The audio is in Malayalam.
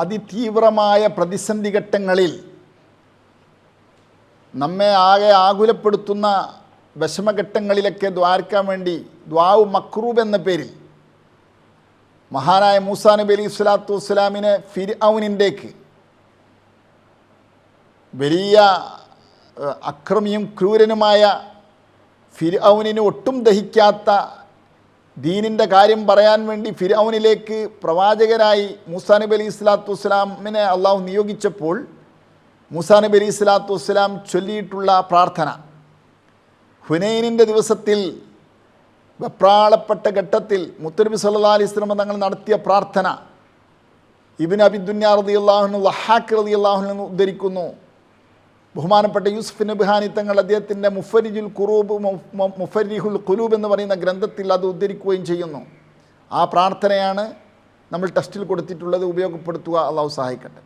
അതിതീവ്രമായ പ്രതിസന്ധി ഘട്ടങ്ങളിൽ നമ്മെ ആകെ ആകുലപ്പെടുത്തുന്ന വിഷമഘട്ടങ്ങളിലൊക്കെ ദ്വാരക്കാൻ വേണ്ടി ദ്വാവ് മക്രൂബ് എന്ന പേരിൽ മഹാനായ മൂസാ നബി അലൈഹി സ്വലാത്തു വസ്സലാമിനെ ഫിർഔനിൻ്റേക്ക്, വലിയ അക്രമിയും ക്രൂരനുമായ ഫിർഔനിന് ഒട്ടും ദഹിക്കാത്ത ദീനിൻ്റെ കാര്യം പറയാൻ വേണ്ടി ഫിർഔനിലേക്ക് പ്രവാചകരായി മൂസാ നബി അലൈഹി സ്വലാത്തു വസ്സലാമിനെ അള്ളാഹു നിയോഗിച്ചപ്പോൾ മൂസാ നബി അലൈഹി സ്വലാത്തു വസ്സലാം ചൊല്ലിയിട്ടുള്ള പ്രാർത്ഥന, ഹുനൈനിൻ്റെ ദിവസത്തിൽ വെപ്രാളപ്പെട്ട ഘട്ടത്തിൽ മുത്തുനബി സല്ലല്ലാഹു അലൈഹി വസല്ലം തങ്ങൾ നടത്തിയ പ്രാർത്ഥന ഇബ്നു അബി ദുന്യ റളിയല്ലാഹു അൻഹു വഹാഖ് റളിയല്ലാഹു അൻഹു ഉദ്ധരിക്കുന്നു. ബഹുമാനപ്പെട്ട യൂസുഫ് നബ്ഹാനി തങ്ങൾ അദ്ദേഹത്തിൻ്റെ മുഫരിഹുൽ ഖുലൂബ് എന്ന് പറയുന്ന ഗ്രന്ഥത്തിൽ അത് ഉദ്ധരിക്കുകയും ചെയ്യുന്നു. ആ പ്രാർത്ഥനയാണ് നമ്മൾ ടെസ്റ്റിൽ കൊടുത്തിട്ടുള്ളത്. ഉപയോഗപ്പെടുത്തുക. അള്ളാഹു സഹായിക്കട്ടെ.